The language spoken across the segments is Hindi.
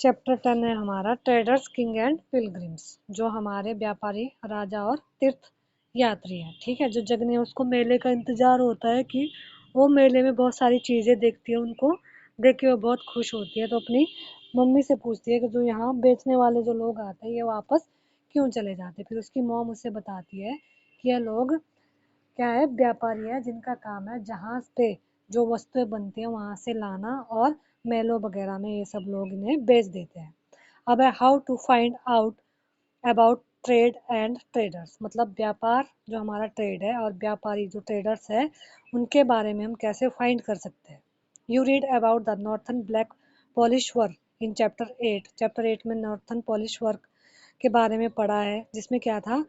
चैप्टर 10 है हमारा ट्रेडर्स किंग एंड पिलग्रिम्स। जो हमारे व्यापारी राजा और तीर्थ यात्री हैं, ठीक है। जो जगने उसको मेले का इंतजार होता है कि वो मेले में बहुत सारी चीजें देखती है, उनको देख के वो बहुत खुश होती है। तो अपनी मम्मी से पूछती है कि जो यहाँ बेचने वाले जो लोग आते हैं ये वापस क्यों चले जाते हैं। फिर उसकी मॉम उसे बताती है कि यह लोग क्या है, व्यापारी है जिनका काम है जहाज पे जो वस्तुएं बनती हैं वहां से लाना और मेलों वगैरह में ये सब लोग इन्हें बेच देते हैं। अब है how to find out about trade and traders, मतलब व्यापार जो हमारा ट्रेड है और व्यापारी जो ट्रेडर्स है उनके बारे में हम कैसे फाइंड कर सकते हैं। You read about the northern black polish work in chapter 8। Chapter 8 में नॉर्थन पॉलिश वर्क के बारे में पढ़ा है, जिसमें क्या था,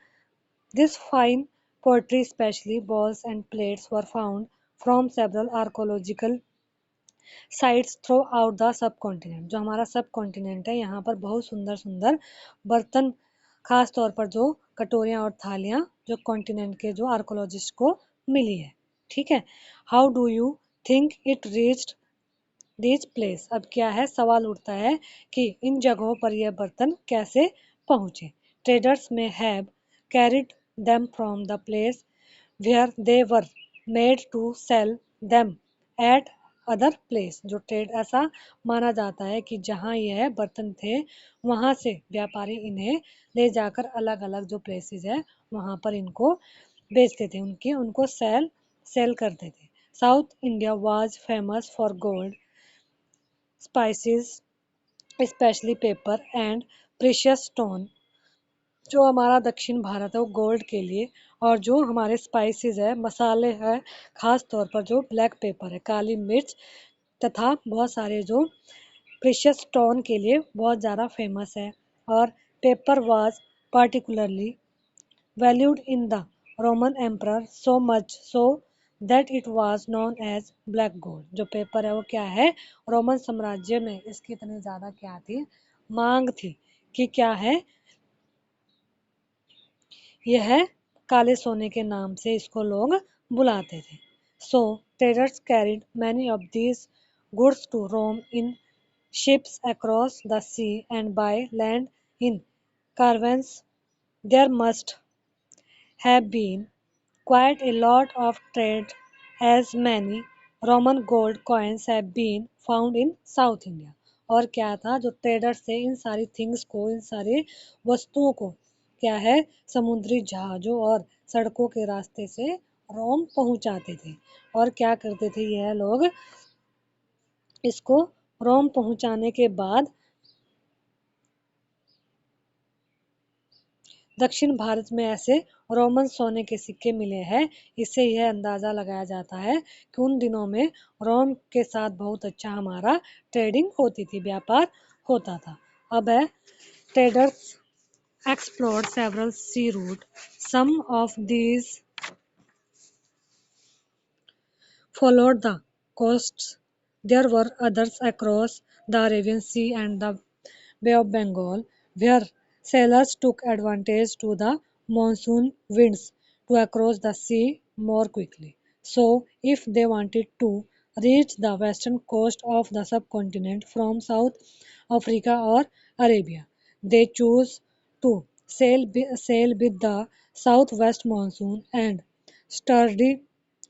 this fine pottery, especially bowls and plates, were found from several archaeological sites throughout the subcontinent। जो हमारा सब कॉन्टिनेंट है यहाँ पर बहुत सुंदर सुंदर बर्तन, खास तौर पर जो कटोरियाँ और थालियाँ जो कॉन्टिनेंट के जो आर्कोलॉजिस्ट को मिली है, ठीक है। How do you think it reached this place, अब क्या है, सवाल उठता है कि इन जगहों पर यह बर्तन कैसे पहुंचे। ट्रेडर्स में have carried them from the place where they were made to sell them at other place। जो ट्रेड ऐसा माना जाता है कि जहाँ यह बर्तन थे वहाँ से व्यापारी इन्हें ले जाकर अलग अलग जो प्लेसेस है वहाँ पर इनको बेचते थे, उनको सेल सेल करते थे। South India was famous for gold, spices, specially paper and precious stone. जो हमारा दक्षिण भारत है वो गोल्ड के लिए, और जो हमारे स्पाइसेस है, मसाले हैं, खास तौर पर जो ब्लैक पेपर है, काली मिर्च, तथा बहुत सारे जो प्रीशियस स्टोन के लिए बहुत ज़्यादा फेमस है। और paper was particularly valued in the Roman emperor so much so that it was known as black gold। जो पेपर है वो क्या है, रोमन साम्राज्य में इसकी इतनी ज़्यादा क्या थी, मांग थी कि क्या है, यह काले सोने के नाम से इसको लोग बुलाते थे। So traders carried many of these goods to Rome in ships across the sea and by land in caravans। There must have been quite a lot of trade, as many Roman gold coins have been found in South India। और क्या था, जो ट्रेडर्स थे इन सारी थिंग्स को, इन सारी वस्तुओं को क्या है, समुद्री जहाजों और सड़कों के रास्ते से रोम पहुंचाते थे। और क्या करते थे यह लोग, इसको रोम पहुंचाने के बाद दक्षिण भारत में ऐसे रोमन सोने के सिक्के मिले हैं। इससे यह अंदाज़ा लगाया जाता है कि उन दिनों में रोम के साथ बहुत अच्छा हमारा ट्रेडिंग होती थी, व्यापार होता था। अब है traders explored several sea routes। Some of these followed the coasts. There were others across the Arabian Sea and the Bay of Bengal, where sailors took advantage to the monsoon winds to cross the sea more quickly. So, if they wanted to reach the western coast of the subcontinent from South Africa or Arabia, they chose to sail with the southwest monsoon, and sturdy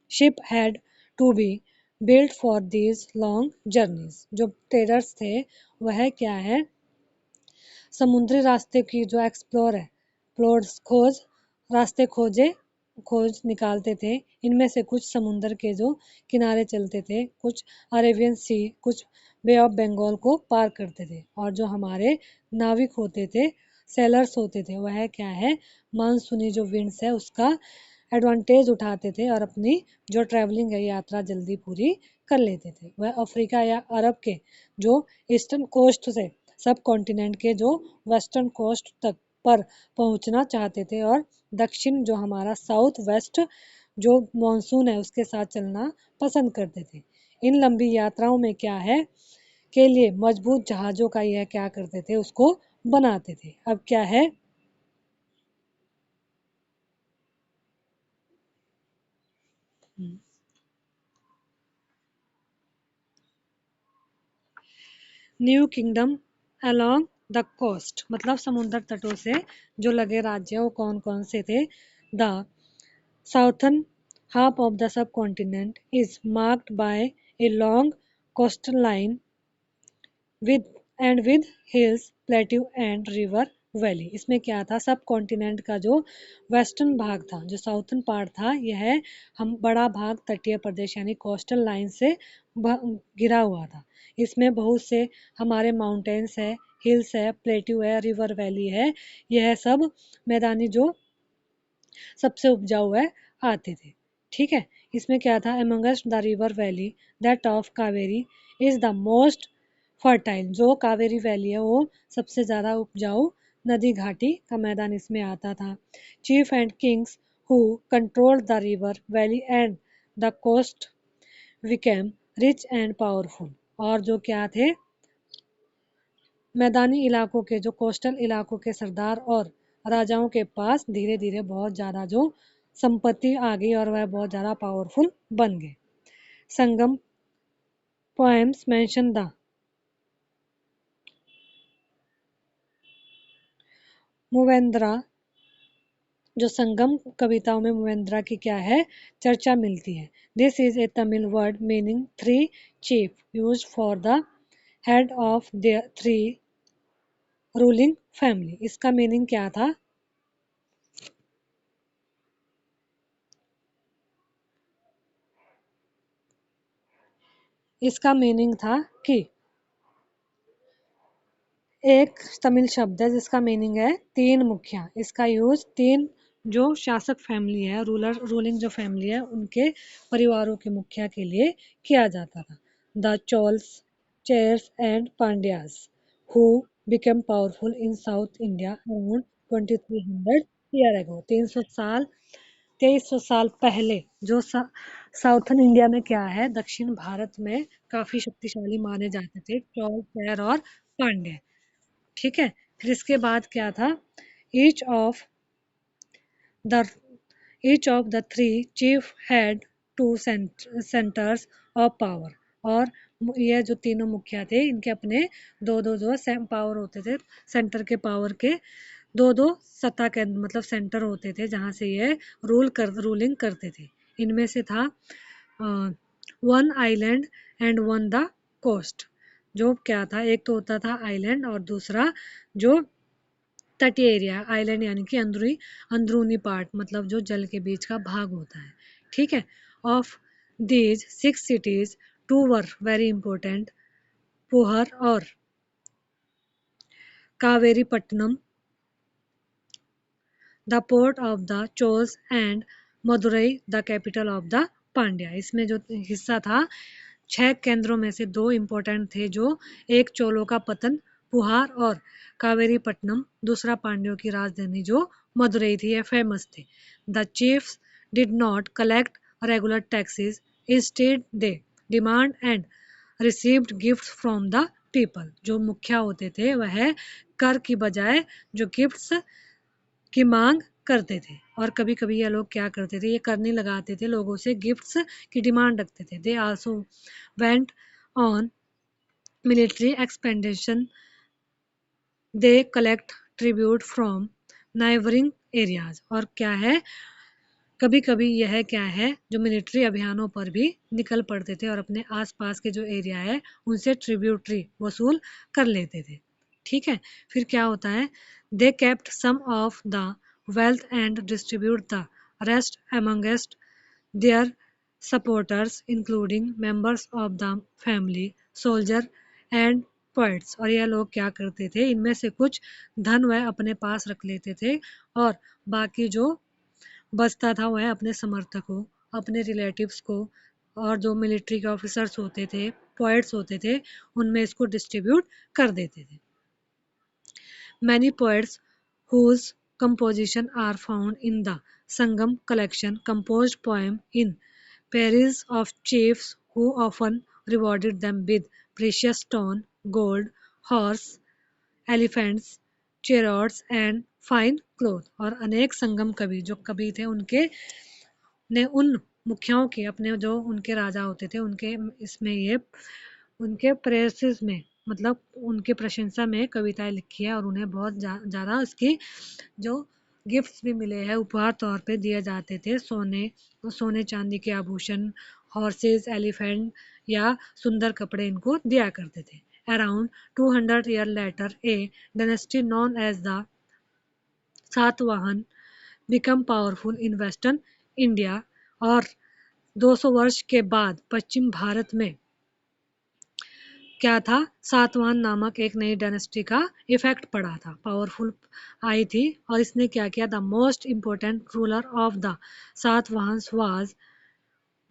ship had to be built for these long journeys। जो ट्रेडर्स थे वह क्या है, समुद्री रास्ते की जो एक्सप्लोर है, प्लोड्स खोज, रास्ते खोज निकालते थे। इनमें से कुछ समुद्र के जो किनारे चलते थे, कुछ अरेबियन सी, कुछ बे ऑफ बंगाल को पार करते थे। और जो हमारे नाविक होते थे, सेलर्स होते थे, वह क्या है, मानसूनी जो विंड्स है उसका एडवांटेज उठाते थे और अपनी जो ट्रैवलिंग है, यात्रा जल्दी पूरी कर लेते थे। वह अफ्रीका या अरब के जो ईस्टर्न कोस्ट से सब कॉन्टिनेंट के जो वेस्टर्न कोस्ट तक पर पहुंचना चाहते थे, और दक्षिण जो हमारा साउथ वेस्ट जो मॉनसून है उसके साथ चलना पसंद करते थे। इन लंबी यात्राओं में क्या है, के लिए मजबूत जहाजों का यह क्या करते थे, उसको बनाते थे। अब क्या है, new kingdom along the coast, मतलब समुद्र तटों से जो लगे राज्य वो कौन कौन से थे। The southern half of the subcontinent is marked by a long coastline with with hills, plateau and river valley। इसमें क्या था, सब कॉन्टिनेंट का जो वेस्टर्न भाग था, जो साउथर्न पार्ट था, यह हम बड़ा भाग तटीय प्रदेश यानी कोस्टल लाइन से घिरा हुआ था। इसमें बहुत से हमारे माउंटेन्स है, हिल्स है, प्लेट्यू है, रिवर वैली है, यह सब मैदानी जो सबसे उपजाऊ है आते थे। ठीक है, इसमें क्या था, amongst the river valley that of Kaveri is the most fertile. जो कावेरी वैली है वो सबसे ज़्यादा उपजाऊ नदी घाटी का मैदान इसमें आता था। Chief and kings who control the river valley and the coast became rich and powerful. और जो क्या थे, मैदानी इलाकों के जो कोस्टल इलाकों के सरदार और राजाओं के पास धीरे धीरे बहुत ज़्यादा जो संपत्ति आ गई और वह बहुत ज़्यादा पावरफुल बन गए। संगम पोएम्स मेंशन द मुवेंद्रा। जो संगम कविताओं में मुवेंद्रा की क्या है, चर्चा मिलती है। This is a Tamil word meaning three chief use for the head of the three ruling family. इसका मीनिंग क्या था, इसका मीनिंग था कि एक तमिल शब्द है जिसका मीनिंग है तीन मुखिया। इसका यूज तीन जो शासक फैमिली है, रूलिंग जो फैमिली है, उनके परिवारों के मुखिया के लिए किया जाता था। The Cholas, Cheras and Pandyas who became powerful in south India around 2300 year ago. 2300 साल पहले जो साउथर्न इंडिया में क्या है, दक्षिण भारत में काफी शक्तिशाली माने जाते थे चोल, चेर और पांड्य। ठीक है, फिर इसके बाद क्या था, each of the each of the three chief had two centres of power. और ये जो तीनों मुखिया थे, इनके अपने दो दो जो पावर होते थे, सेंटर के पावर के दो दो सत्ता केंद्र मतलब सेंटर होते थे जहाँ से ये रूलिंग करते थे। इनमें से था one island and one the coast. जो क्या था, एक तो होता था आइलैंड और दूसरा जो तटीय एरिया। आइलैंड यानी कि अंदरूनी पार्ट मतलब जो जल के बीच का भाग होता है। ठीक है, of these 6 cities 2 were very important, Puhar और Kaveripattinam, the port of the Cholas and Madurai the capital of the Pandya. इसमें जो हिस्सा था, 6 केंद्रों में से 2 इम्पोर्टेंट थे, जो एक चोलों का पतन पुहार और कावेरीपट्टनम, दूसरा पांड्यों की राजधानी जो मदुरई थी, ये फेमस थे। The chiefs did not collect regular taxes, instead they demand and received gifts from the people. जो मुखिया होते थे वह कर की बजाय जो गिफ्ट्स की मांग करते थे, और कभी कभी ये लोग क्या करते थे, ये करने लगाते थे, लोगों से गिफ्ट्स की डिमांड रखते थे। They also went on military expedition, they collect tribute from neighbouring areas. और क्या है, कभी कभी यह क्या है, जो मिलिट्री अभियानों पर भी निकल पड़ते थे और अपने आसपास के जो एरिया है उनसे ट्रिब्यूटरी वसूल कर लेते थे। ठीक है, फिर क्या होता है, they kept some of the wealth and distribute the rest amongst their supporters including members of the family, soldier and poets. और यह लोग क्या करते थे, इनमें से कुछ धन वह अपने पास रख लेते थे और बाकी जो बचता था वह अपने समर्थकों, अपने रिलेटिव्स को, और जो मिलिट्री के ऑफिसर्स होते थे, पोएट्स होते थे, उनमें इसको डिस्ट्रीब्यूट कर देते थे। Many poets whose composition are found in the Sangam collection composed poem in praise of chiefs who often rewarded them with precious stone, gold, horse, elephants, chariots and fine cloth। और अनेक संगम कवि जो कवि थे उनके ने उन मुखियाओं के, अपने जो उनके राजा होते थे उनके इसमें ये उनके प्रेयसिस में मतलब उनके प्रशंसा में कविताएं लिखी है और उन्हें बहुत ज़्यादा इसकी जो गिफ्ट्स भी मिले हैं, उपहार तौर पे दिए जाते थे। सोने चांदी के आभूषण, हॉर्सेस, एलिफेंट या सुंदर कपड़े इनको दिया करते थे। Around 200 year later a dynasty known as the Satavahana become powerful in western India. और 200 वर्ष के बाद पश्चिम भारत में क्या था, सातवाहन नामक एक नई डायनेस्टी का इफेक्ट पड़ा था, पावरफुल आई थी। और इसने क्या किया, the most important ruler of the Satavahana was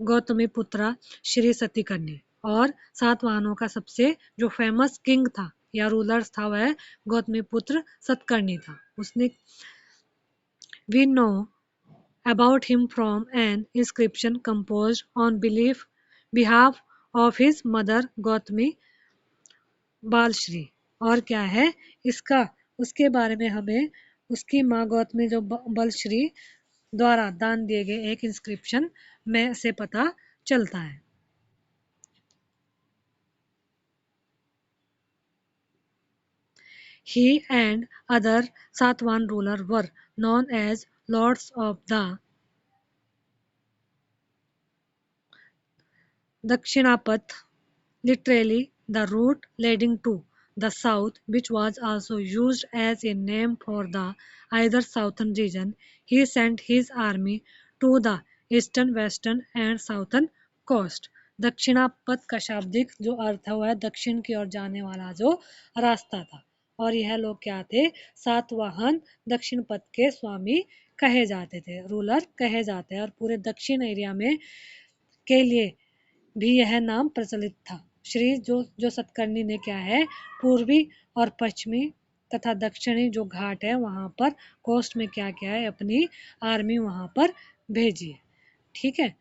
Gautamiputra Shri Satakarni. और सातवाहनों का सबसे जो फेमस किंग था या रूलर था वह गौतमीपुत्र सतकर्णी था। उसने we know about him from an inscription composed on behalf of his mother Gautami Balshree. और क्या है इसका, उसके बारे में हमें उसकी माँ गौतमी जो बलश्री द्वारा दान दिए गए एक इंस्क्रिप्शन में से पता चलता है। He and other Satwan ruler were known as Lords of the Dakshinapथ, literally the route leading to the south, which was also used as a name for the either southern region. He sent his army to the eastern, western and southern coast. Dakshinapatha का शाब्दिक जो अर्थ है वह दक्षिण की ओर जाने वाला जो रास्ता था। और यह लोग क्या थे, सातवाहन दक्षिण पथ के स्वामी कहे जाते थे, रूलर कहे जाते हैं। और पूरे दक्षिण एरिया में के लिए भी यह नाम प्रचलित था। श्री जो सतकर्णी ने क्या है, पूर्वी और पश्चिमी तथा दक्षिणी जो घाट है वहां पर कोस्ट में क्या किया है, अपनी आर्मी वहां पर भेजी है। ठीक है,